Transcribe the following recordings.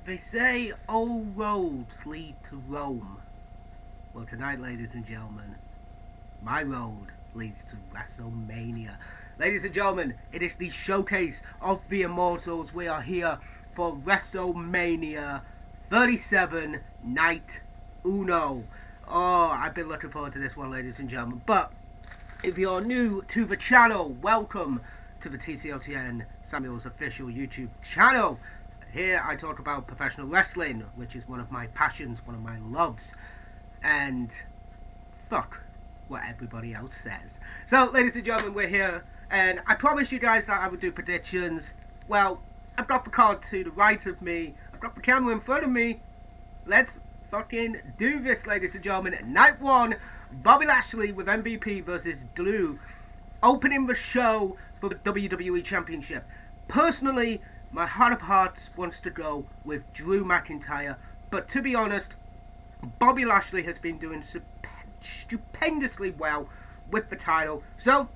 They say all roads lead to Rome. Well, tonight, ladies and gentlemen, my road leads to Wrestlemaina. Ladies and gentlemen, it is the showcase of the Immortals. We are here for Wrestlemania 37 Night Uno. Oh, I've been looking forward to this one, ladies and gentlemen. But if you're new to the channel, welcome to the TCLTN Samuel's official YouTube channel. Here I talk about professional wrestling, which is one of my passions, one of my loves, and fuck what everybody else says. So, ladies and gentlemen, we're here, and I promised you guys that I would do predictions. Well, I've got the card to the right of me, I've got the camera in front of me. Let's fucking do this, ladies and gentlemen. Night 1, Bobby Lashley with MVP versus Drew, opening the show for the WWE Championship. Personally, my heart of hearts wants to go with Drew McIntyre, but to be honest, Bobby Lashley has been doing stupendously well with the title, so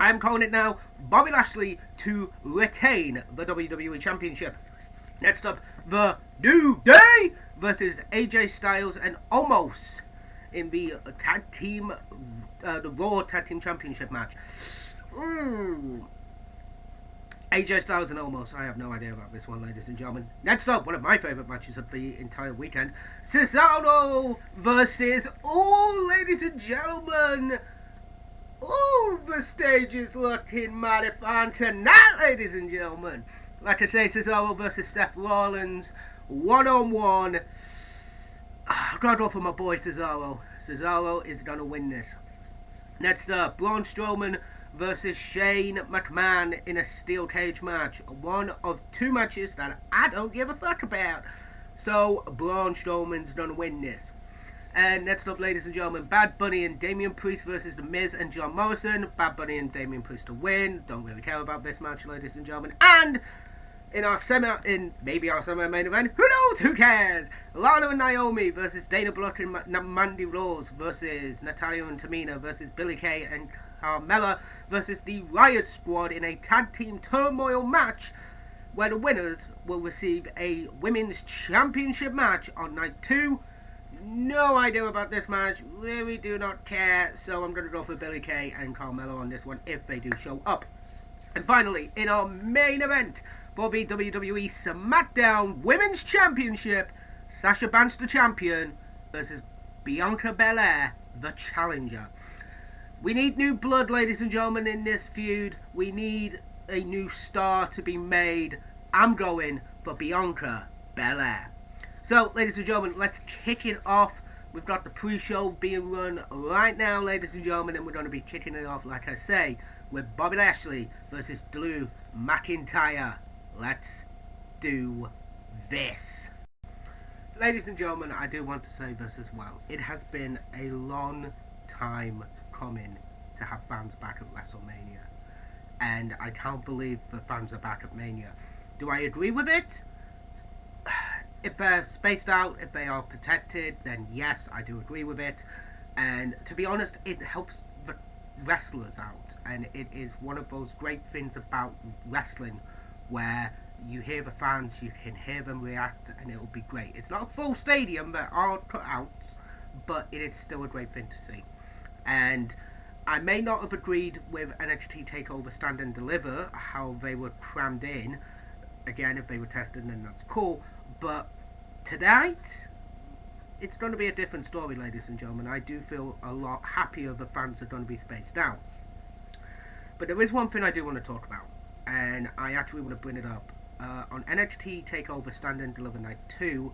I'm calling it now, Bobby Lashley to retain the WWE Championship. Next up, the New Day versus AJ Styles and Omos in the Raw Tag Team Championship match. AJ Styles and Omos, I have no idea about this one, ladies and gentlemen. Next up, one of my favourite matches of the entire weekend, Cesaro versus, ladies and gentlemen, the stage is looking mighty fine tonight, ladies and gentlemen. Like I say, Cesaro versus Seth Rollins, one-on-one. I've got to go for my boy Cesaro. Cesaro is going to win this. Next up, Braun Strowman versus Shane McMahon in a steel cage match. One of two matches that I don't give a fuck about. So, Braun Strowman's gonna win this. And next up, ladies and gentlemen, Bad Bunny and Damian Priest versus The Miz and John Morrison. Bad Bunny and Damian Priest to win. Don't really care about this match, ladies and gentlemen. And maybe our semi-main event, who knows, who cares? Lana and Naomi versus Dana Brooke and Mandy Rose versus Natalya and Tamina versus Billie Kay and Carmella versus the Riot Squad in a tag team turmoil match where the winners will receive a women's championship match on night 2. No idea about this match, really do not care, so I'm going to go for Billie Kay and Carmella on this one if they do show up. And finally, in our main event for the WWE SmackDown Women's Championship, Sasha Banks the champion versus Bianca Belair the challenger. We need new blood, ladies and gentlemen, in this feud. We need a new star to be made. I'm going for Bianca Belair. So, ladies and gentlemen, let's kick it off. We've got the pre-show being run right now, ladies and gentlemen, and we're going to be kicking it off, like I say, with Bobby Lashley versus Drew McIntyre. Let's do this. Ladies and gentlemen, I do want to say this as well. It has been a long time coming to have fans back at WrestleMania, and I can't believe the fans are back at Mania. Do I agree with it? If they're spaced out, if they are protected, then yes, I do agree with it. And to be honest, it helps the wrestlers out, and it is one of those great things about wrestling where you hear the fans, you can hear them react, and it will be great. It's not a full stadium, there are cutouts, but it is still a great thing to see. And I may not have agreed with NXT TakeOver Stand and Deliver, how they were crammed in. Again, if they were tested, then that's cool. But tonight, it's going to be a different story, ladies and gentlemen. I do feel a lot happier the fans are going to be spaced out. But there is one thing I do want to talk about, and I actually want to bring it up. On NXT TakeOver Stand and Deliver Night 2,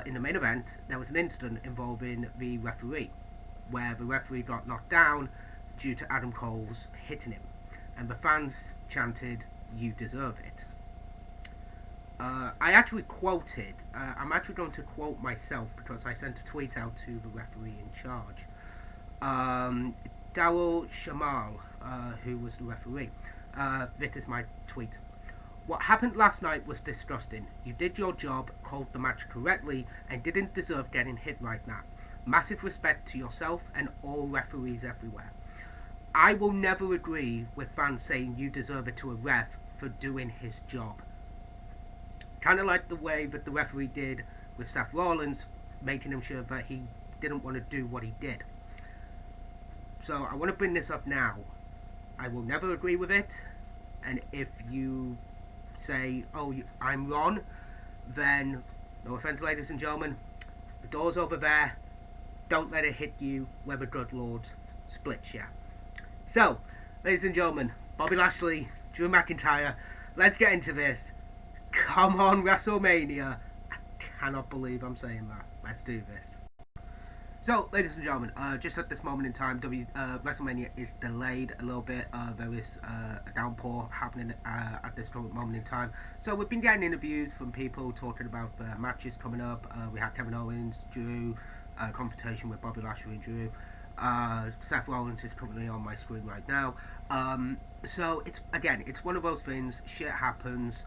in the main event, there was an incident involving the referee, where the referee got knocked down due to Adam Cole's hitting him, and the fans chanted, "You deserve it." I actually quoted, I'm actually going to quote myself because I sent a tweet out to the referee in charge, Daryl Shamal, who was the referee. This is my tweet. "What happened last night was disgusting. You did your job, called the match correctly, and didn't deserve getting hit like that. Massive respect to yourself and all referees everywhere. I will never agree with fans saying you deserve it to a ref for doing his job." Kind of like the way that the referee did with Seth Rollins, making him sure that he didn't want to do what he did. So I want to bring this up now. I will never agree with it, and if you say, oh, I'm wrong, then, no offense, ladies and gentlemen, the door's over there. Don't let it hit you where the good Lord splits you. So, ladies and gentlemen, Bobby Lashley, Drew McIntyre, let's get into this. Come on, Wrestlemaina. I cannot believe I'm saying that. Let's do this. So, ladies and gentlemen, just at this moment in time, WrestleMania is delayed a little bit. There is a downpour happening at this current moment in time. So, we've been getting interviews from people talking about the matches coming up. We had Kevin Owens, Drew, confrontation with Bobby Lashley and Drew. Seth Rollins is currently on my screen right now. So, it's one of those things. Shit happens.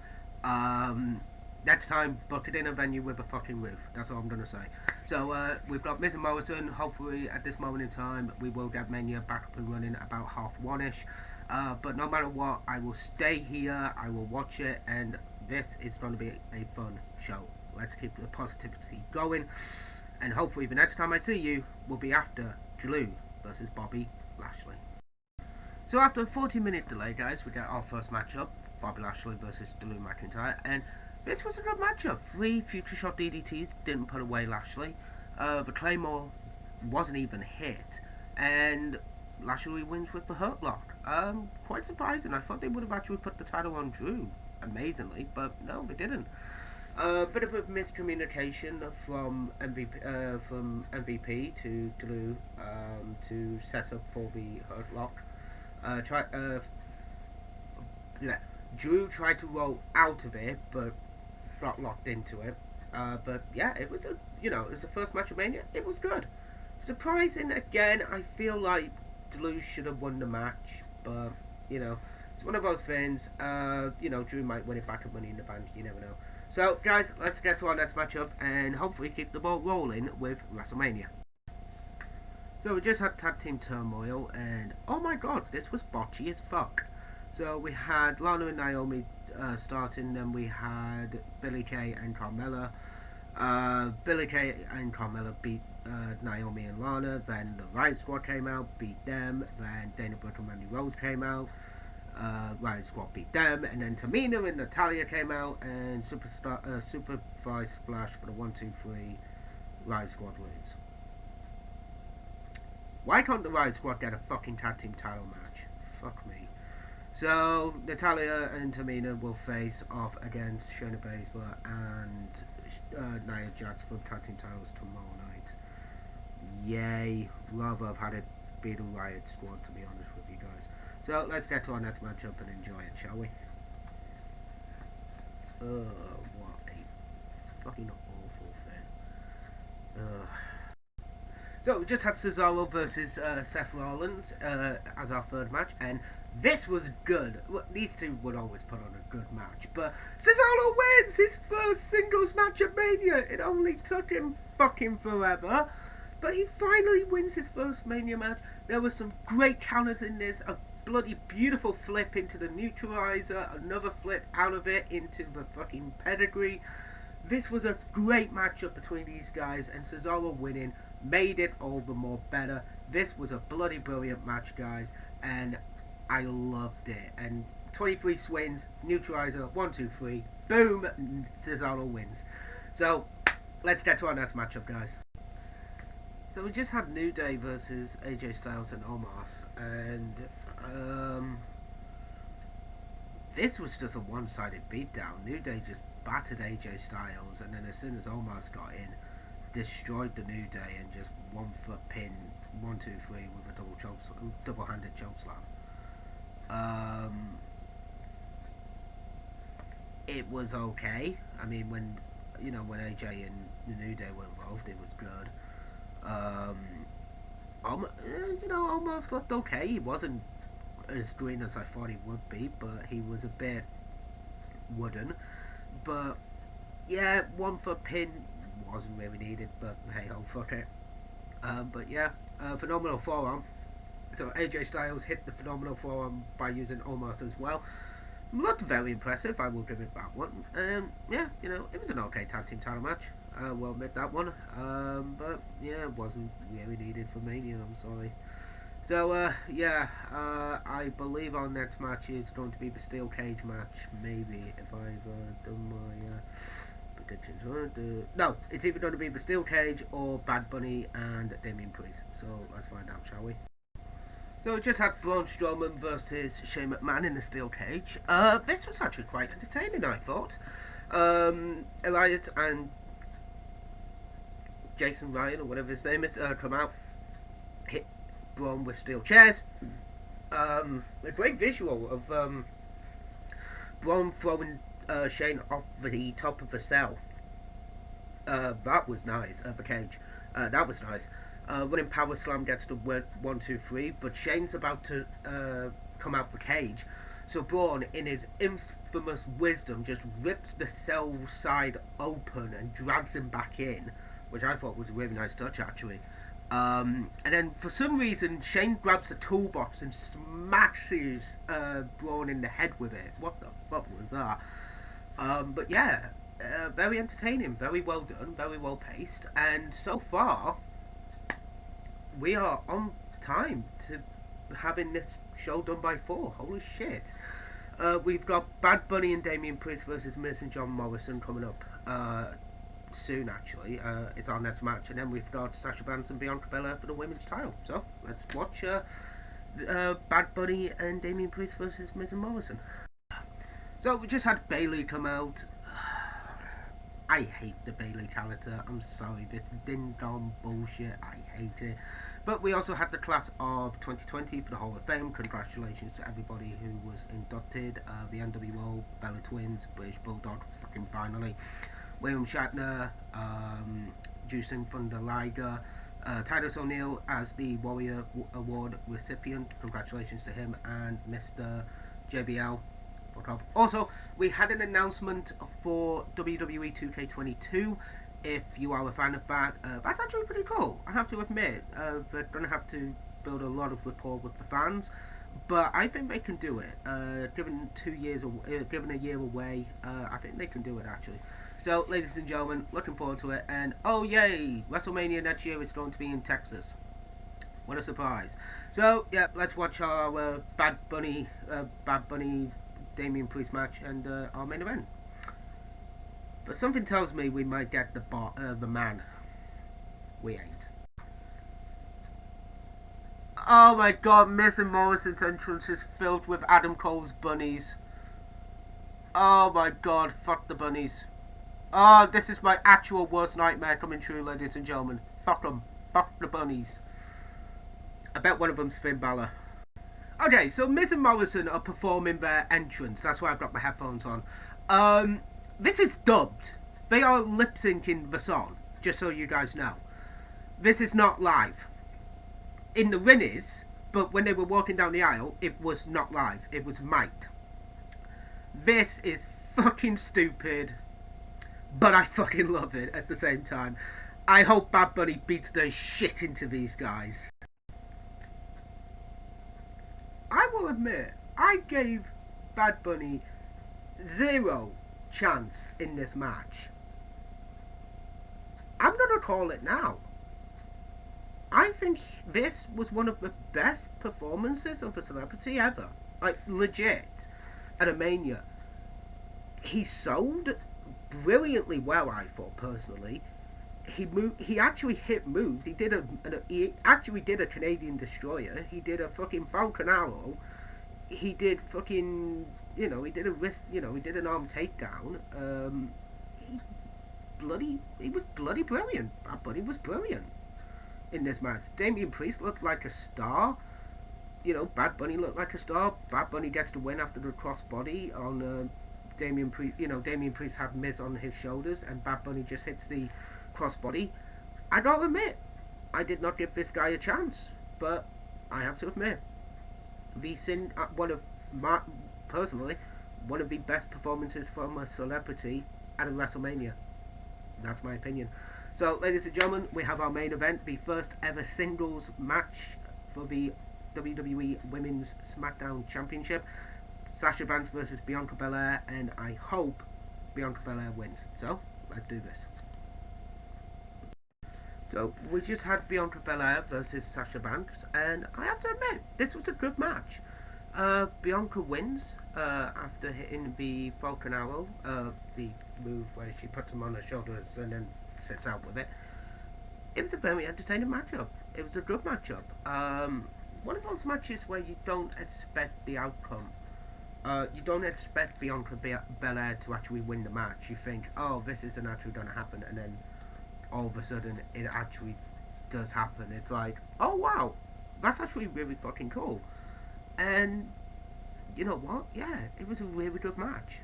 Next time, book it in a venue with a fucking roof. That's all I'm going to say. So, we've got Miz and Morrison. Hopefully, at this moment in time, we will get Mania back up and running about 1:30. But no matter what, I will stay here. I will watch it. And this is going to be a fun show. Let's keep the positivity going. And hopefully, the next time I see you will be after Drew versus Bobby Lashley. So, after a 40-minute delay, guys, we get our first matchup. Bobby Lashley versus Drew McIntyre. And this was a good matchup. 3 Future Shot DDTs didn't put away Lashley. The Claymore wasn't even hit. And Lashley wins with the Hurt Lock. Quite surprising. I thought they would have actually put the title on Drew, amazingly. But no, they didn't. Bit of a miscommunication from MVP to Drew to set up for the Hurt Lock. Drew tried to roll out of it, but got locked into it. But yeah, it was it was the first match of Mania. It was good. Surprising again. I feel like Drew should have won the match, but it's one of those things. Drew might win it back at Money in the Bank. You never know. So guys, let's get to our next matchup and hopefully keep the ball rolling with WrestleMania. So we just had Tag Team Turmoil, and oh my god, this was botchy as fuck. So we had Lana and Naomi starting, then we had Billie Kay and Carmella. Billie Kay and Carmella beat Naomi and Lana, then the Riot Squad came out, beat them, then Dana Brooke and Mandy Rose came out, Riot Squad beat them, and then Tamina and Natalya came out, and Superfly Splash for the 1-2-3 Riot Squad lose. Why can't the Riot Squad get a fucking tag team title match? Fuck me. So, Natalya and Tamina will face off against Shayna Baszler and Nia Jax for tag team titles tomorrow night. Yay. Rather have had it be the Riot Squad, to be honest with you guys. So, let's get to our next matchup and enjoy it, shall we? What a fucking awful thing. So we just had Cesaro versus Seth Rollins as our third match, and this was good. Well, these two would always put on a good match, but Cesaro wins his first singles match at Mania. It only took him fucking forever, but he finally wins his first Mania match. There were some great counters in this, a bloody beautiful flip into the neutralizer, another flip out of it into the fucking pedigree. This was a great matchup between these guys, and Cesaro winning made it all the more better. This was a bloody brilliant match, guys, and I loved it. And 23 swings, neutralizer, 1-2-3, boom, Cesaro wins. So, let's get to our next matchup, guys. So we just had New Day versus AJ Styles and Omos, and this was just a one-sided beatdown. New Day just battered AJ Styles, and then as soon as Omos got in, destroyed the New Day and just 1-foot pin 1-2-3 with a double-handed chokeslam. It was okay. I mean, when AJ and the New Day were involved, it was good. Almost looked okay. He wasn't as green as I thought he would be, but he was a bit wooden. But yeah, 1-foot pin wasn't really needed, but hey ho, fuck it. But yeah, phenomenal forearm. So AJ Styles hit the phenomenal forearm by using Omos as well. Looked very impressive, I will give it that one. Yeah, it was an okay tag team title match. Will admit that one. But yeah, it wasn't really needed for Mania, I'm sorry. So, yeah, I believe our next match is going to be the steel cage match, maybe, if I've done my predictions. No, it's either going to be the steel cage or Bad Bunny and Damian Priest. So, let's find out, shall we? So, we just had Braun Strowman versus Shane McMahon in the steel cage. This was actually quite entertaining, I thought. Elias and Jason Ryan, or whatever his name is, come out, hit Braun with steel chairs. A great visual of Braun throwing Shane off the top of the cell. That was nice. The cage. That was nice. Running power slam gets to 1, 2, 3, but Shane's about to come out the cage. So Braun, in his infamous wisdom, just rips the cell side open and drags him back in, which I thought was a really nice touch, actually. And then for some reason, Shane grabs the toolbox and smashes Braun in the head with it. What the fuck was that? But yeah, very entertaining, very well done, very well paced, and so far we are on time to having this show done by 4. Holy shit! We've got Bad Bunny and Damian Priest versus Miz and John Morrison coming up soon, actually. It's our next match, and then we've got Sasha Banks and Bianca Belair for the women's title. So let's watch Bad Bunny and Damian Priest versus Miz and Morrison. So we just had Bayley come out. I hate the Bayley character. I'm sorry, this ding dong bullshit. I hate it. But we also had the class of 2020 for the Hall of Fame. Congratulations to everybody who was inducted. The NWO, Bella Twins, British Bulldog, fucking finally. William Shatner, Justin Thunder Liger, Titus O'Neil as the Warrior Award recipient. Congratulations to him and Mr. JBL. Also, we had an announcement for WWE 2K22. If you are a fan of that, that's actually pretty cool. I have to admit, they're going to have to build a lot of rapport with the fans, but I think they can do it. Given 2 years, given a year away, I think they can do it actually. So, ladies and gentlemen, looking forward to it. And oh yay, WrestleMania next year is going to be in Texas. What a surprise! So yeah, let's watch our Bad Bunny Damian Priest match and our main event. But something tells me we might get the man. We ain't. Oh my god, Miz and Morrison's entrance is filled with Adam Cole's bunnies. Oh my god, fuck the bunnies. Oh, this is my actual worst nightmare coming true, ladies and gentlemen. Fuck them. Fuck the bunnies. I bet one of them's Finn Balor. Okay, so Miz and Morrison are performing their entrance. That's why I've got my headphones on. This is dubbed. They are lip syncing the song, just so you guys know. This is not live. In the ring is, but when they were walking down the aisle, it was not live. It was mic'd. This is fucking stupid, but I fucking love it at the same time. I hope Bad Bunny beats the shit into these guys. I will admit, I gave Bad Bunny 0 chance in this match. I'm gonna call it now. I think this was one of the best performances of a celebrity ever. Like, legit. At a Mania. He sold brilliantly well, I thought, personally. He actually hit moves. He actually did a Canadian Destroyer. He did a fucking Falcon Arrow. He did fucking, he did a wrist, he did an arm takedown. He was bloody brilliant. Bad Bunny was brilliant in this match. Damian Priest looked like a star. Bad Bunny looked like a star. Bad Bunny gets the win after the crossbody on Damian Priest. Damian Priest had Miz on his shoulders, and Bad Bunny just hits the crossbody. I gotta admit, I did not give this guy a chance, but I have to admit, personally, one of the best performances from a celebrity at a WrestleMania. That's my opinion. So, ladies and gentlemen, we have our main event, the first ever singles match for the WWE Women's SmackDown Championship. Sasha Banks versus Bianca Belair, and I hope Bianca Belair wins. So let's do this. So we just had Bianca Belair versus Sasha Banks, and I have to admit this was a good match. Bianca wins after hitting the Falcon Arrow, the move where she puts him on her shoulders and then sits out with it. It was a very entertaining matchup. It was a good matchup. One of those matches where you don't expect the outcome. You don't expect Bianca Belair to actually win the match. You think, oh, this isn't actually going to happen, and then all of a sudden it actually does happen. It's like, oh wow, that's actually really fucking cool. And you know what? Yeah, it was a really good match.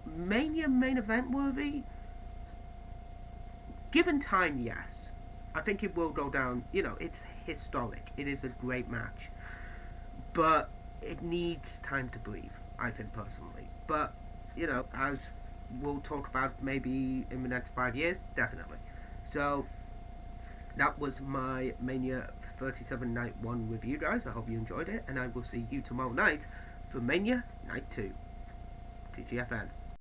Mania main event worthy? Given time, yes. I think it will go down. You know, it's historic. It is a great match, but it needs time to breathe. I think personally, but you know, as we'll talk about maybe in the next 5 years, definitely. So that was my Mania 37 Night 1 review, guys. I hope you enjoyed it, and I will see you tomorrow night for Mania Night 2. TTFN.